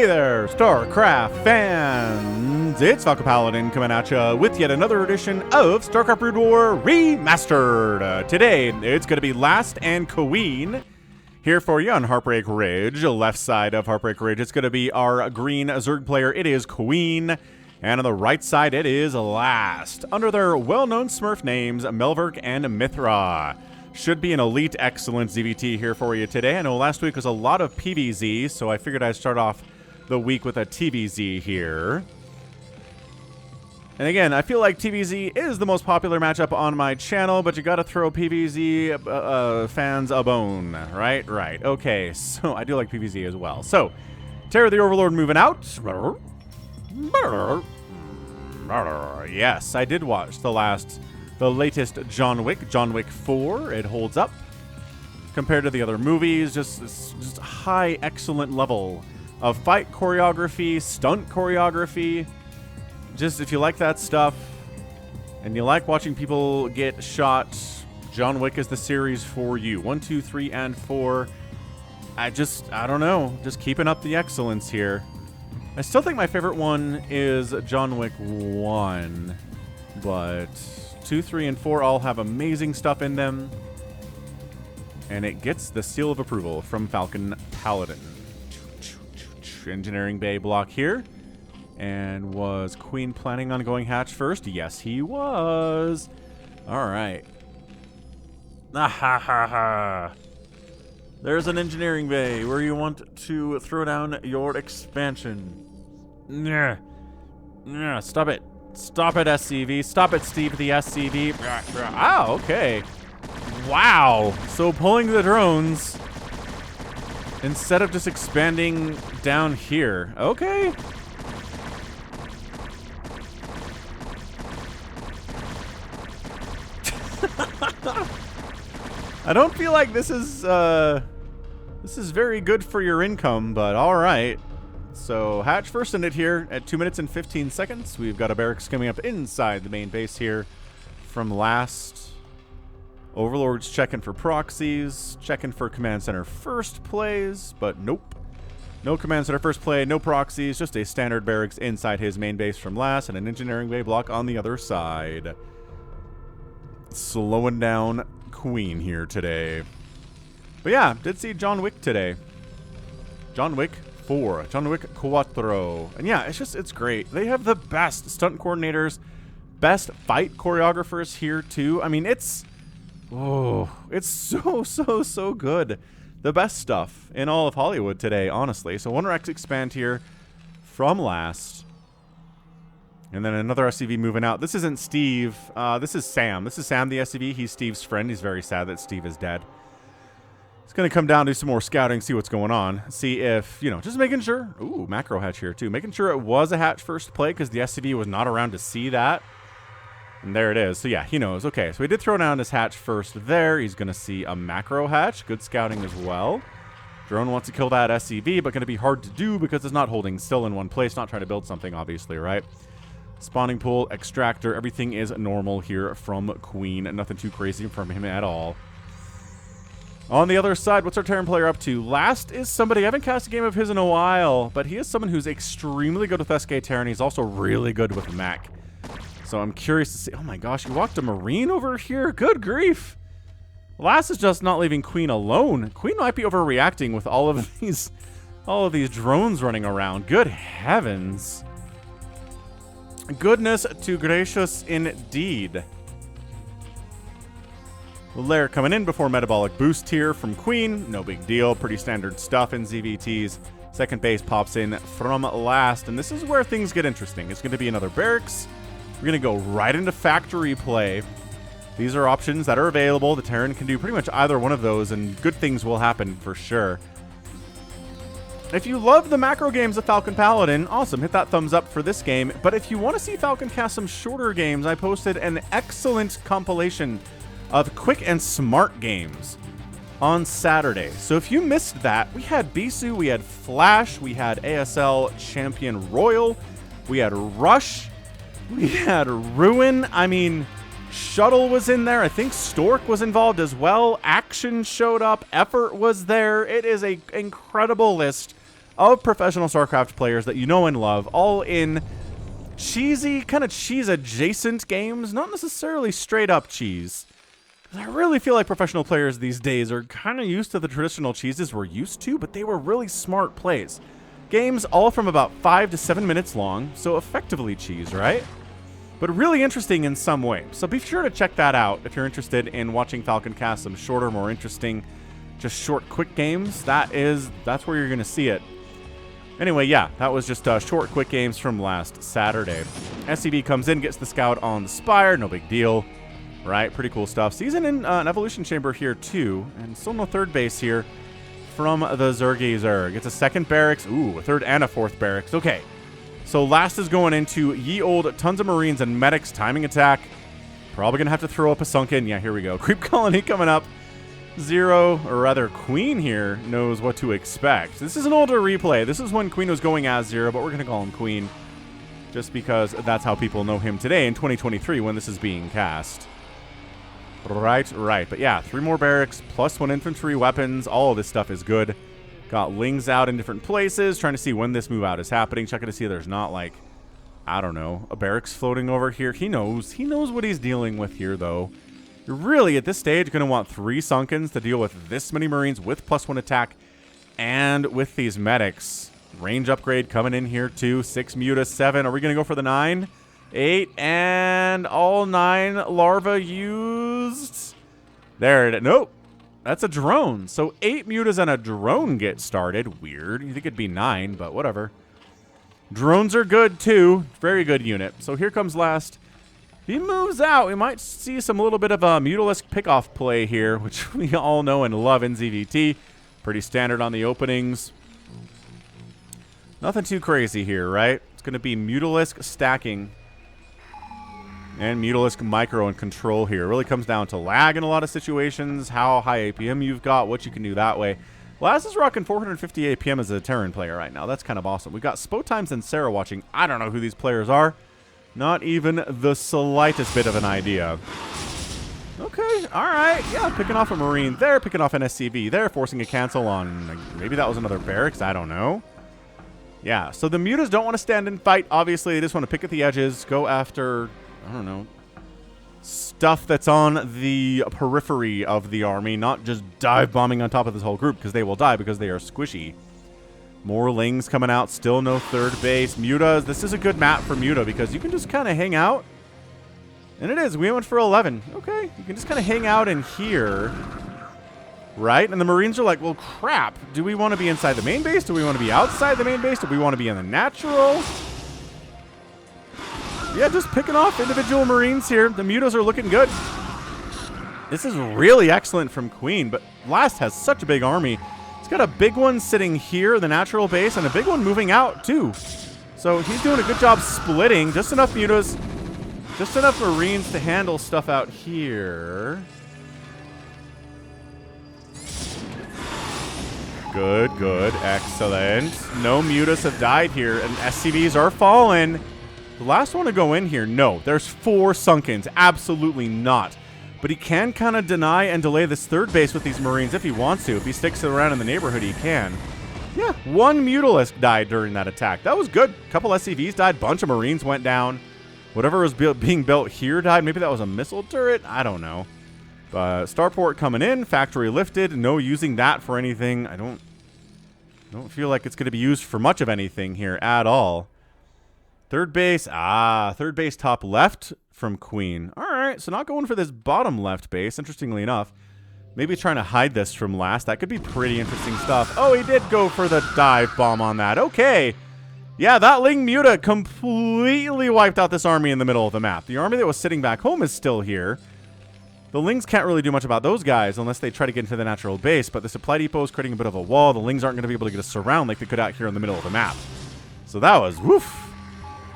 Hey there, StarCraft fans! It's Falcon Paladin coming at you with yet another edition of StarCraft Brood War Remastered. Today, it's going to be Last and Queen here for you on Heartbreak Ridge. Left side of Heartbreak Ridge, it's going to be our green Zerg player. It is Queen. And on the right side, it is Last. Under their well-known Smurf names, Melverk and Mithra. Should be an elite excellent ZVT here for you today. I know last week was a lot of PvZ, so I figured I'd start off the week with a TvZ here. And again, I feel like TvZ is the most popular matchup on my channel, but you gotta throw PvZ fans a bone, right? Right. Okay, so I do like PvZ as well. So, Terror the Overlord moving out. Yes, I did watch the latest John Wick 4. It holds up compared to the other movies. Just high, excellent level of fight choreography, stunt choreography. Just if you like that stuff and you like watching people get shot, John Wick is the series for you. 1, 2, 3, and 4. I don't know. Just keeping up the excellence here. I still think my favorite one is John Wick 1, but 2, 3, and 4 all have amazing stuff in them. And it gets the seal of approval from Falcon Paladin. Engineering bay block here. And was Queen planning on going hatch first? Yes, he was. All right. Ah, ha, ha, ha. There's an engineering bay where you want to throw down your expansion. Nah. Nah, stop it. Stop it, SCV. Stop it, Steve the SCV. Ah, okay. Wow. So pulling the drones instead of just expanding down here. Okay. I don't feel like this is very good for your income, but all right. So hatch first in it here at 2 minutes and 15 seconds. We've got a barracks coming up inside the main base here from Last. Overlord's checking for proxies, checking for command center first plays, but nope. No command center first play, no proxies, just a standard barracks inside his main base from Last and an engineering bay block on the other side. Slowing down Queen here today. But yeah, did see John Wick today. John Wick 4. John Wick Quattro. And yeah, it's great. They have the best stunt coordinators, best fight choreographers here too. I mean, it's so good. The best stuff in all of Hollywood today, honestly. So Wonder X expand here from Last. And then another SCV moving out. This isn't Steve. This is Sam. This is Sam, the SCV. He's Steve's friend. He's very sad that Steve is dead. He's going to come down, do some more scouting, see what's going on. See if, just making sure. Ooh, macro hatch here, too. Making sure it was a hatch first play because the SCV was not around to see that. And there it is. So, yeah, he knows. Okay, so he did throw down his hatch first there. He's going to see a macro hatch. Good scouting as well. Drone wants to kill that SCV, but going to be hard to do because it's not holding still in one place. Not trying to build something, obviously, right? Spawning pool, extractor, everything is normal here from Queen. Nothing too crazy from him at all. On the other side, what's our Terran player up to? Last is somebody, I haven't cast a game of his in a while, but he is someone who's extremely good with SK Terran. He's also really good with Mech. So I'm curious to see. Oh my gosh, you walked a Marine over here? Good grief. Last is just not leaving Queen alone. Queen might be overreacting with all of these drones running around. Good heavens. Goodness to gracious indeed. Lair coming in before metabolic boost here from Queen. No big deal. Pretty standard stuff in ZVTs. Second base pops in from Last. And this is where things get interesting. It's going to be another barracks. We're going to go right into factory play. These are options that are available. The Terran can do pretty much either one of those, and good things will happen for sure. If you love the macro games of Falcon Paladin, awesome, hit that thumbs up for this game. But if you want to see Falcon cast some shorter games, I posted an excellent compilation of quick and smart games on Saturday. So if you missed that, we had Bisu, we had Flash, we had ASL Champion Royal, we had Rush, we had Ruin. I mean, Shuttle was in there. I think Stork was involved as well. Action showed up. Effort was there. It is an incredible list of professional StarCraft players that you know and love, all in cheesy, kind of cheese-adjacent games, not necessarily straight-up cheese. I really feel like professional players these days are kind of used to the traditional cheeses we're used to, but they were really smart plays. Games all from about 5 to 7 minutes long, so effectively cheese, right? But really interesting in some way. So be sure to check that out if you're interested in watching Falcon cast some shorter, more interesting, just short, quick games. That's where you're going to see it. Anyway, yeah, that was just short, quick games from last Saturday. SCV comes in, gets the scout on the spire, no big deal. Right, pretty cool stuff. Season in an evolution chamber here too, and still no third base here from the Zerg. Gets a second barracks, ooh, a third and a fourth barracks. Okay, so last is going into ye old tons of Marines and medics, timing attack. Probably gonna have to throw up a sunken. Yeah, here we go. Creep colony coming up. Zero, or rather Queen here knows what to expect. This is an older replay. This is when Queen was going as Zero, but we're gonna call him Queen just because that's how people know him today in 2023 when this is being cast. Right. But yeah, 3 more barracks, plus 1 infantry, weapons. All of this stuff is good. Got Lings out in different places, trying to see when this move out is happening. Checking to see there's not, like, I don't know, a barracks floating over here. He knows what he's dealing with here, though. You're really, at this stage, going to want 3 Sunkens to deal with this many Marines with +1 attack and with these medics. Range upgrade coming in here, too. 6 Muta, 7. Are we going to go for the 9? 8, and all 9 larvae used. There it is. Nope. That's a drone. So 8 mutas and a drone get started. Weird. You think it'd be 9, but whatever. Drones are good, too. Very good unit. So here comes last. He moves out. We might see some little bit of a Mutalisk pickoff play here, which we all know and love in ZVT. Pretty standard on the openings. Nothing too crazy here, right? It's going to be Mutalisk stacking. And Mutalisk micro and control here. It really comes down to lag in a lot of situations, how high APM you've got, what you can do that way. Laz is rocking 450 APM as a Terran player right now. That's kind of awesome. We've got Spotimes and Sarah watching. I don't know who these players are. Not even the slightest bit of an idea. Okay, all right. Yeah, picking off a Marine there, picking off an SCV there, forcing a cancel on, maybe that was another barracks. I don't know. Yeah, so the Mutas don't want to stand and fight. Obviously, they just want to pick at the edges, go after, I don't know, stuff that's on the periphery of the army, not just dive bombing on top of this whole group, because they will die because they are squishy. More Lings coming out, still no third base. Mutas, this is a good map for Muta because you can just kind of hang out. And it is, we went for 11. Okay, you can just kind of hang out in here. Right? And the Marines are like, well, crap. Do we want to be inside the main base? Do we want to be outside the main base? Do we want to be in the natural? Yeah, just picking off individual Marines here. The Mutas are looking good. This is really excellent from Queen, but Last has such a big army. He's got a big one sitting here in the natural base and a big one moving out, too. So he's doing a good job splitting. Just enough Mutas, just enough Marines to handle stuff out here. Good, good, excellent. No Mutas have died here, and SCVs are fallen. The last one to go in here, no. There's 4 Sunkens, absolutely not. But he can kind of deny and delay this third base with these Marines if he wants to. If he sticks around in the neighborhood, he can. Yeah, 1 Mutalisk died during that attack. That was good. A couple SCVs died, bunch of Marines went down. Whatever was being built here died. Maybe that was a missile turret? I don't know. But Starport coming in, factory lifted, no using that for anything. I don't feel like it's going to be used for much of anything here at all. Third base, third base top left from Queen. All right, so not going for this bottom left base, interestingly enough. Maybe trying to hide this from Last. That could be pretty interesting stuff. Oh, he did go for the dive bomb on that. Okay. Yeah, that Ling Muta completely wiped out this army in the middle of the map. The army that was sitting back home is still here. The Lings can't really do much about those guys unless they try to get into the natural base, but the supply depot is creating a bit of a wall. The Lings aren't going to be able to get a surround like they could out here in the middle of the map. So that was, woof.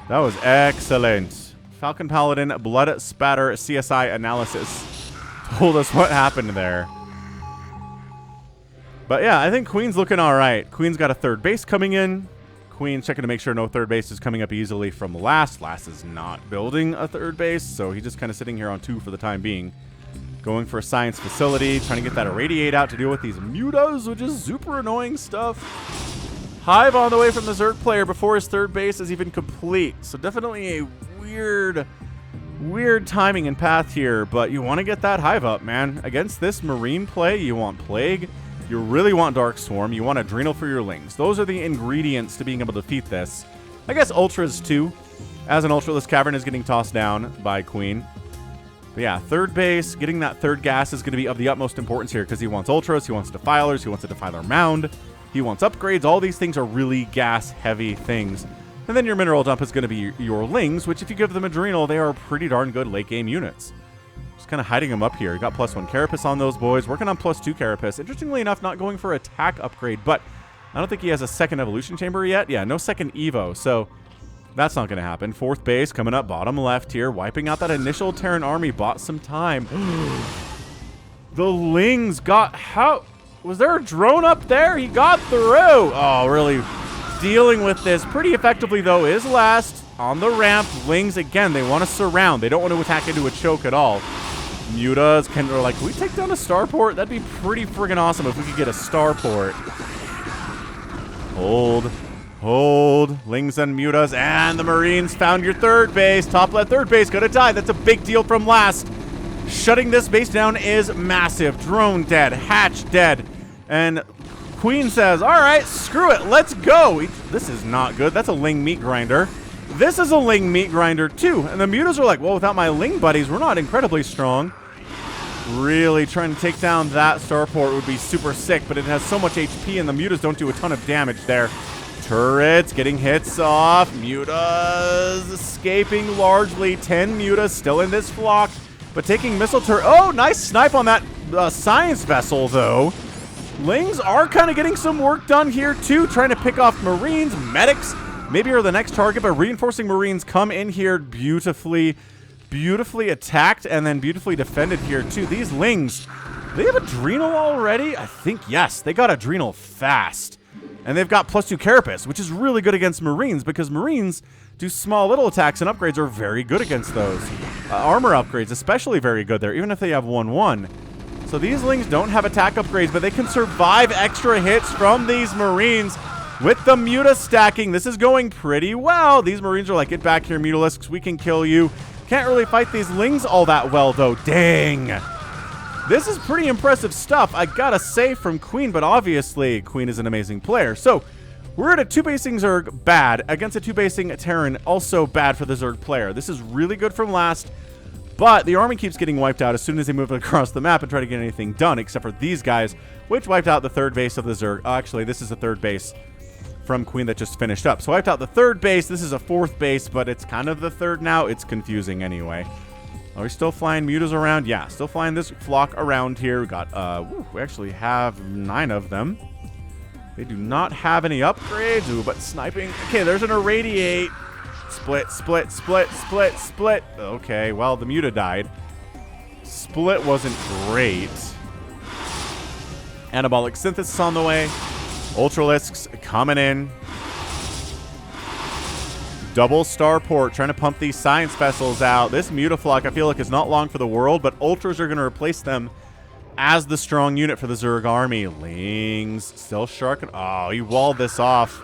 That was excellent. Falcon Paladin blood spatter CSI analysis told us what happened there. But yeah, I think Queen's looking all right. Queen's got a third base coming in. Queen's checking to make sure no third base is coming up easily from Last. Last is not building a third base, so he's just kind of sitting here on 2 for the time being. Going for a science facility, trying to get that irradiate out to deal with these Mutas, which is super annoying stuff. Hive on the way from the Zerg player before his third base is even complete. So definitely a weird timing and path here, but you want to get that Hive up, man. Against this Marine play, you want Plague, you really want Dark Swarm, you want Adrenal for your Lings. Those are the ingredients to being able to defeat this. I guess Ultras too, as an Ultraless Cavern is getting tossed down by Queen. But yeah, third base, getting that third gas is going to be of the utmost importance here because he wants Ultras, he wants Defilers, he wants a Defiler Mound, he wants upgrades. All these things are really gas-heavy things. And then your Mineral Dump is going to be your Lings, which if you give them Adrenal, they are pretty darn good late-game units. Just kind of hiding them up here. You got +1 Carapace on those boys, working on +2 Carapace. Interestingly enough, not going for attack upgrade, but I don't think he has a second Evolution Chamber yet. Yeah, no second Evo, so that's not going to happen. Fourth base coming up bottom left here, wiping out that initial Terran army, bought some time. The Lings got... How... Was there a drone up there? He got through. Oh, really dealing with this pretty effectively, though, is last on the ramp. Lings, again, they want to surround. They don't want to attack into a choke at all. Mutas are like, can we take down a starport? That'd be pretty friggin' awesome if we could get a starport. Hold. Lings and Mutas, and the Marines found your third base. Top left third base, gonna die. That's a big deal from last. Shutting this base down is massive. Drone dead, Hatch dead. And Queen says, all right, screw it, let's go. This is not good. That's a Ling meat grinder. This is a Ling meat grinder too. And the Mutas are like, well, without my Ling buddies, we're not incredibly strong. Really trying to take down that starport would be super sick, but it has so much HP and the Mutas don't do a ton of damage there. Turrets getting hits off. Mutas escaping largely. 10 Mutas still in this flock, but taking missile turret. Oh, nice snipe on that science vessel, though. Lings are kind of getting some work done here, too, trying to pick off Marines. Medics maybe are the next target, but reinforcing Marines come in here beautifully attacked and then beautifully defended here, too. These Lings, they have Adrenal already? I think, yes. They got Adrenal fast. And they've got +2 Carapace, which is really good against Marines because Marines do small little attacks and upgrades are very good against those. Armor upgrades, especially very good there, even if they have 1/1. So these Lings don't have attack upgrades, but they can survive extra hits from these Marines with the Muta stacking. This is going pretty well. These Marines are like, get back here, Mutalisks, we can kill you. Can't really fight these Lings all that well, though. Dang. This is pretty impressive stuff, I gotta say, from Queen, but obviously Queen is an amazing player. So we're at a 2-basing Zerg, bad. Against a 2-basing Terran, also bad for the Zerg player. This is really good from last, but the army keeps getting wiped out as soon as they move across the map and try to get anything done, except for these guys, which wiped out the third base of the Zerg. Actually, this is the third base from Queen that just finished up. So wiped out the third base. This is a fourth base, but it's kind of the third now. It's confusing anyway. Are we still flying Mutas around? Yeah, still flying this flock around here. We got, we actually have 9 of them. They do not have any upgrades. Ooh, but sniping. Okay, there's an irradiate. Split. Okay, well, the Muta died. Split wasn't great. Anabolic Synthesis on the way. Ultralisks coming in. Double starport, trying to pump these science vessels out. This Mutaflock, I feel like, is not long for the world, but Ultras are going to replace them as the strong unit for the Zerg army. Lings, still sharking. Oh, he walled this off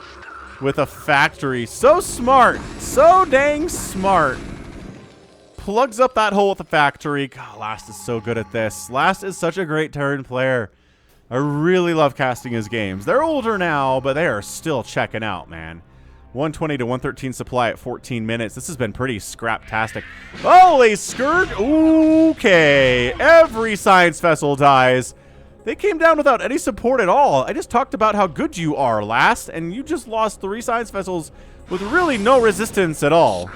with a factory. So smart. So dang smart. Plugs up that hole with a factory. God, Last is so good at this. Last is such a great Terran player. I really love casting his games. They're older now, but they are still checking out, man. 120 to 113 supply at 14 minutes. This has been pretty scrap-tastic. Holy skirt! Okay. Every science vessel dies. They came down without any support at all. I just talked about how good you are last, and you just lost 3 science vessels with really no resistance at all.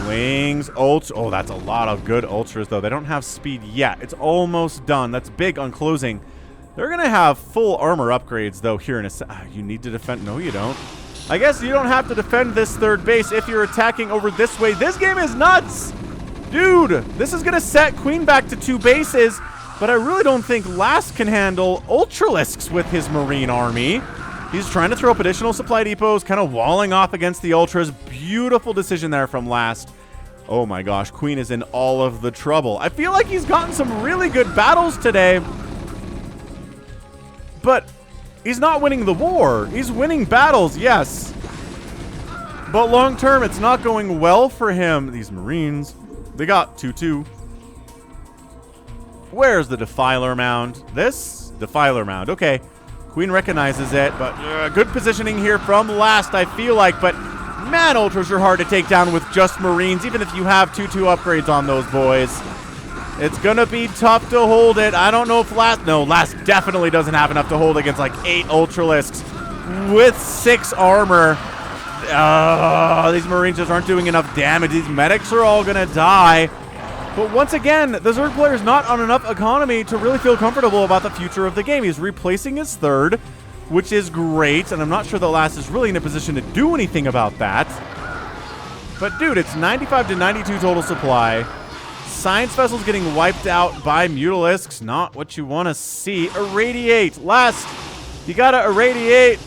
Lings, ult. Oh, that's a lot of good ultras, though. They don't have speed yet. It's almost done. That's big on closing. They're going to have full armor upgrades, though, here in a you need to defend. No, you don't. I guess you don't have to defend this third base if you're attacking over this way. This game is nuts! Dude, this is going to set Queen back to 2 bases, but I really don't think Last can handle Ultralisks with his Marine army. He's trying to throw up additional supply depots, kind of walling off against the Ultras. Beautiful decision there from Last. Oh my gosh, Queen is in all of the trouble. I feel like he's gotten some really good battles today, but He's not winning the war. He's winning battles, yes. But long term, it's not going well for him. These Marines, they got 2-2. Where's the Defiler Mound? This? Defiler Mound. Okay. Queen recognizes it, but good positioning here from last, I feel like. But, man, Ultras are hard to take down with just Marines, even if you have 2-2 upgrades on those boys. It's going to be tough to hold it. I don't know if last... No, last definitely doesn't have enough to hold against like 8 Ultralisks with 6 armor. These Marines just aren't doing enough damage. These medics are all going to die. But once again, the Zerg player is not on enough economy to really feel comfortable about the future of the game. He's replacing his third, which is great, and I'm not sure the last is really in a position to do anything about that. But dude, it's 95 to 92 total supply. Science Vessels getting wiped out by Mutalisks. Not what you want to see. Irradiate. Last, you gotta irradiate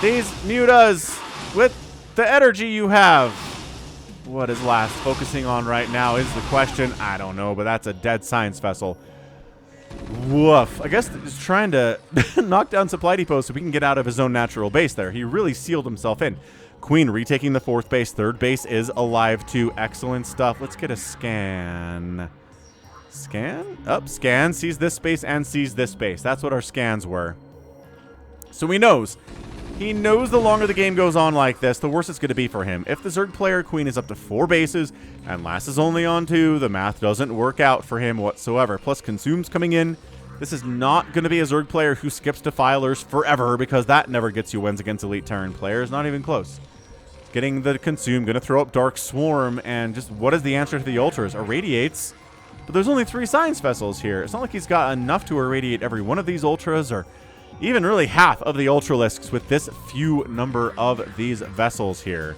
these mutas with the energy you have. What is last focusing on right now is the question. I don't know, but that's a dead Science Vessel. Woof. I guess he's trying to knock down supply depots so we can get out of his own natural base there. He really sealed himself in. Queen retaking the 4th base. 3rd base is alive too. Excellent stuff. Let's get a scan. Scan? Up. Scan. Sees this space and sees this space. That's what our scans were. So he knows. He knows the longer the game goes on like this, the worse it's going to be for him. If the Zerg player Queen is up to 4 bases and last is only on 2, the math doesn't work out for him whatsoever. Plus, Consume's coming in. This is not going to be a Zerg player who skips Defilers forever, because that never gets you wins against Elite Terran players. Not even close. Getting the Consume, going to throw up Dark Swarm, and just what is the answer to the Ultras? Irradiates. But there's only 3 Science Vessels here. It's not like he's got enough to irradiate every one of these Ultras, or even really half of the Ultralisks with this few number of these vessels here.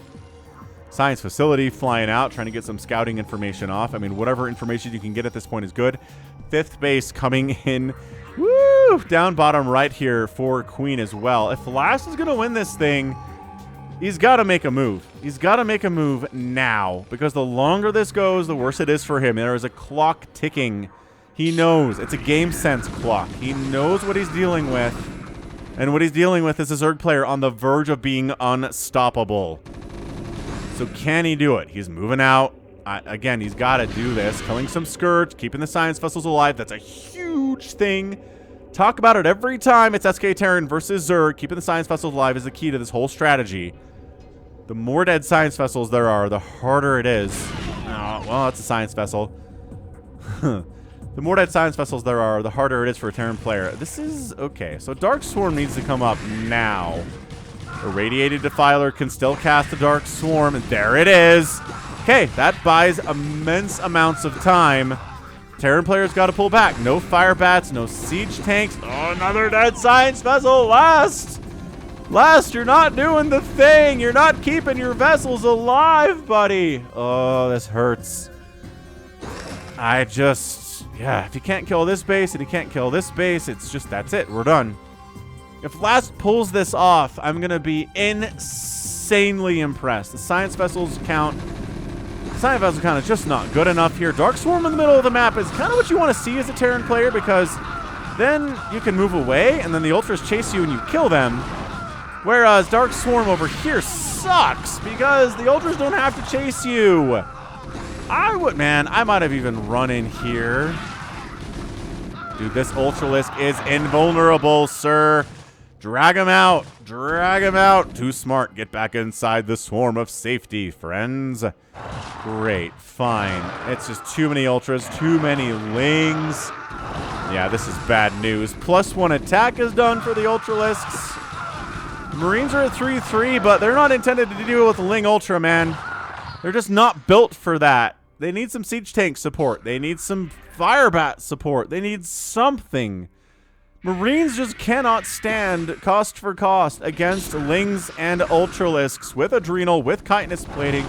Science Facility flying out, trying to get some scouting information off. I mean, whatever information you can get at this point is good. 5th base coming in. Woo! Down bottom right here for Queen as well. If Last is going to win this thing, he's got to make a move. He's got to make a move now, because the longer this goes, the worse it is for him. There is a clock ticking. He knows. It's a game sense clock. He knows what he's dealing with. And what he's dealing with is a Zerg player on the verge of being unstoppable. So can he do it? He's moving out. Again, he's got to do this. Killing some Scourge, keeping the Science Vessels alive. That's a huge thing. Talk about it every time it's SK Terran versus Zerg. Keeping the Science Vessels alive is the key to this whole strategy. The more dead Science Vessels there are, the harder it is. Oh, well, that's a Science Vessel. The more dead Science Vessels there are, the harder it is for a Terran player. This is... okay, so Dark Swarm needs to come up now. Irradiated Defiler can still cast the Dark Swarm, and there it is. Okay, that buys immense amounts of time. Terran players got to pull back. No Fire Bats, no Siege Tanks. Oh, another dead Science Vessel. Last, you're not doing the thing. You're not keeping your vessels alive, buddy. Oh, this hurts. Yeah, if he can't kill this base and he can't kill this base, it's just, that's it. We're done. If Last pulls this off, I'm going to be insanely impressed. The Science Vessels count is just not good enough here. Dark Swarm in the middle of the map is kind of what you want to see as a Terran player, because then you can move away and then the Ultras chase you and you kill them. Whereas Dark Swarm over here sucks because the Ultras don't have to chase you. I might have even run in here. Dude, this Ultralisk is invulnerable, sir. Drag him out. Drag him out. Too smart. Get back inside the swarm of safety, friends. Great. Fine. It's just too many Ultras. Too many Lings. Yeah, this is bad news. +1 attack is done for the Ultralisks. Marines are at 3-3, but they're not intended to deal with the Ling Ultra, man. They're just not built for that. They need some Siege Tank support. They need some Fire Bat support. They need something. Marines just cannot stand cost for cost against Lings and Ultralisks with Adrenal, with Chitinous Plating,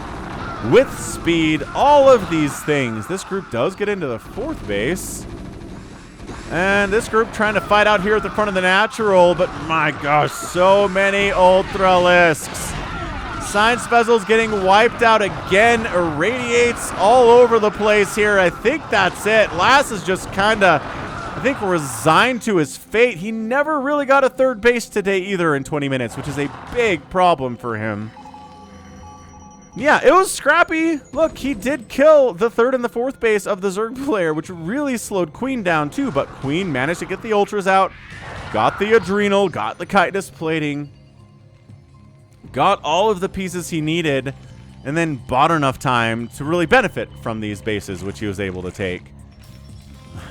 with Speed, all of these things. This group does get into the 4th base. And this group trying to fight out here at the front of the natural, but my gosh, so many Ultralisks. Science Vessels getting wiped out again. Irradiates all over the place here. I think that's it. Last is just kind of I think, resigned to his fate. He never really got a third base today either in 20 minutes, which is a big problem for him. Yeah, it was scrappy. Look, he did kill the third and the fourth base of the Zerg player, which really slowed Queen down too, but Queen managed to get the Ultras out, got the Adrenal, got the Chitinous Plating, got all of the pieces he needed, and then bought enough time to really benefit from these bases, which he was able to take.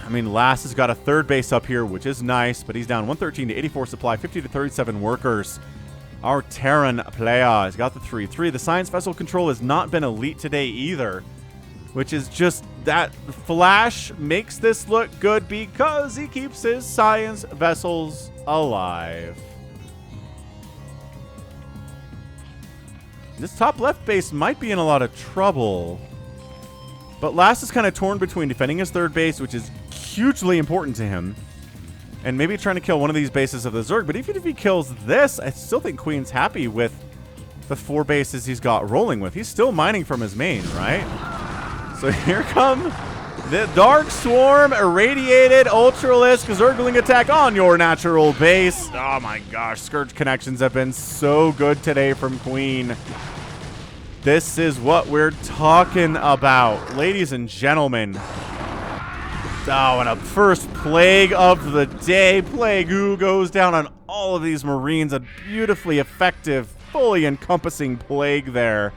I mean, Lass has got a third base up here, which is nice, but he's down 113 to 84 supply, 50 to 37 workers. Our Terran player has got the 3-3. The Science Vessel control has not been elite today either, which is just that Flash makes this look good because he keeps his Science Vessels alive. This top left base might be in a lot of trouble, but Lass is kind of torn between defending his third base, which is hugely important to him, and maybe trying to kill one of these bases of the Zerg. But even if he kills this, I still think Queen's happy with the 4 bases he's got rolling with. He's still mining from his main, right? So here come the Dark Swarm, Irradiated, Ultralisk, Zergling attack on your natural base. Oh my gosh, Scourge connections have been so good today from Queen. This is what we're talking about, ladies and gentlemen. Oh, and a first Plague of the day. Plague Ooh goes down on all of these Marines. A beautifully effective, fully encompassing Plague there.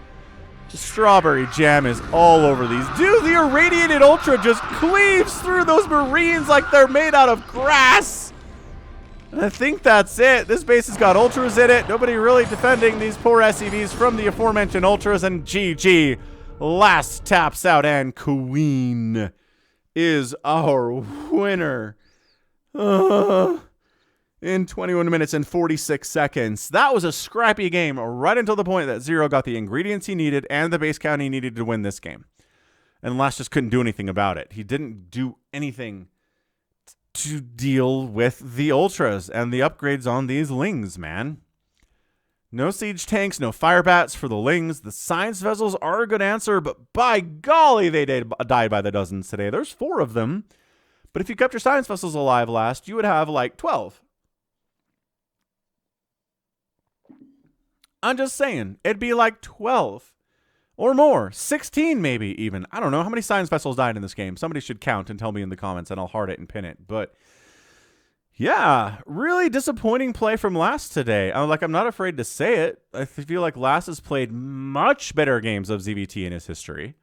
The Strawberry Jam is all over these. Dude, the Irradiated Ultra just cleaves through those Marines like they're made out of grass. And I think that's it. This base has got Ultras in it. Nobody really defending these poor SCVs from the aforementioned Ultras. And GG. Last taps out, and Queen is our winner in 21 minutes and 46 seconds. That was a scrappy game right until the point that Zero got the ingredients he needed and the base count he needed to win this game. And Lash just couldn't do anything about it. He didn't do anything to deal with the Ultras and the upgrades on these Lings, man. No siege tanks, no fire bats for the Lings. The science vessels are a good answer, but by golly, they died by the dozens today. There's 4 of them. But if you kept your science vessels alive last, you would have like 12. I'm just saying, it'd be like 12 or more, 16 maybe even. I don't know how many science vessels died in this game. Somebody should count and tell me in the comments, and I'll heart it and pin it. But yeah, really disappointing play from Lass today. I'm not afraid to say it. I feel like Lass has played much better games of ZVT in his history.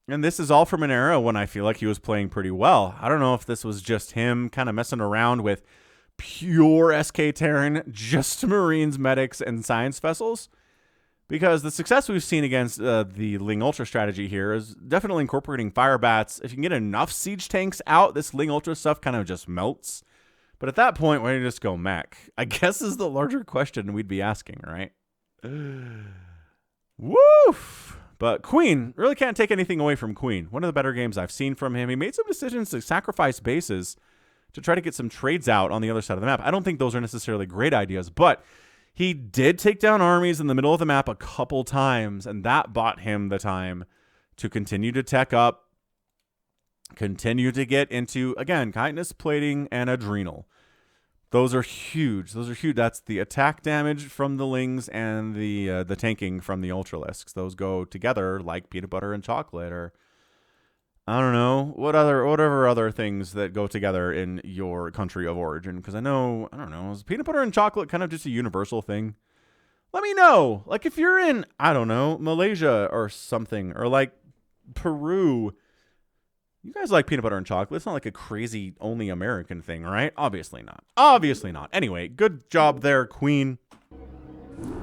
And this is all from an era when I feel like he was playing pretty well. I don't know if this was just him kind of messing around with pure SK Terran, just Marines, medics, and science vessels. Because the success we've seen against the Ling Ultra strategy here is definitely incorporating fire bats. If you can get enough siege tanks out, this Ling Ultra stuff kind of just melts. But at that point, why don't you just go mech? I guess is the larger question we'd be asking, right? Woof! But Queen, really can't take anything away from Queen. One of the better games I've seen from him. He made some decisions to sacrifice bases to try to get some trades out on the other side of the map. I don't think those are necessarily great ideas, but he did take down armies in the middle of the map a couple times, and that bought him the time to continue to tech up, continue to get into, again, chitinous plating and adrenal. Those are huge. Those are huge. That's the attack damage from the Lings and the tanking from the Ultralisks. Those go together like peanut butter and chocolate, or I don't know, whatever other things that go together in your country of origin. Because I don't know, is peanut butter and chocolate kind of just a universal thing? Let me know. Like if you're in, I don't know, Malaysia or something, or like Peru, you guys like peanut butter and chocolate. It's not like a crazy only American thing, right? Obviously not. Obviously not. Anyway, good job there, Queen.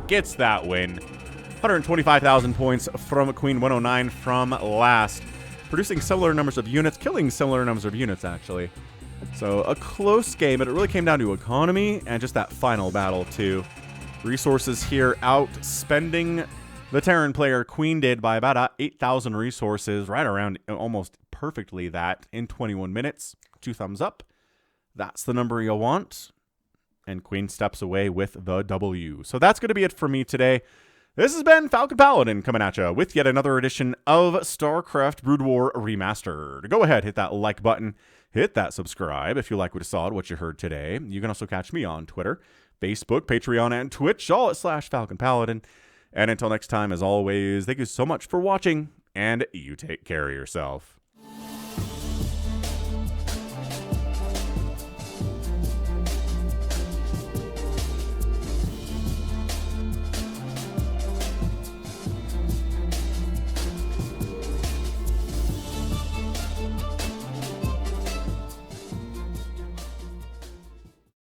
Gets that win. 125,000 points from Queen, 109 from last. Producing similar numbers of units, killing similar numbers of units, actually. So a close game, but it really came down to economy and just that final battle, too. Resources here outspending the Terran player Queen did by about 8,000 resources, right around almost perfectly that in 21 minutes. 2 thumbs up. That's the number you'll want. And Queen steps away with the W. So that's going to be it for me today. This has been Falcon Paladin coming at you with yet another edition of StarCraft Brood War Remastered. Go ahead, hit that like button. Hit that subscribe if you like what you saw, what you heard today. You can also catch me on Twitter, Facebook, Patreon, and Twitch, all at /Falcon Paladin. And until next time, as always, thank you so much for watching, and you take care of yourself.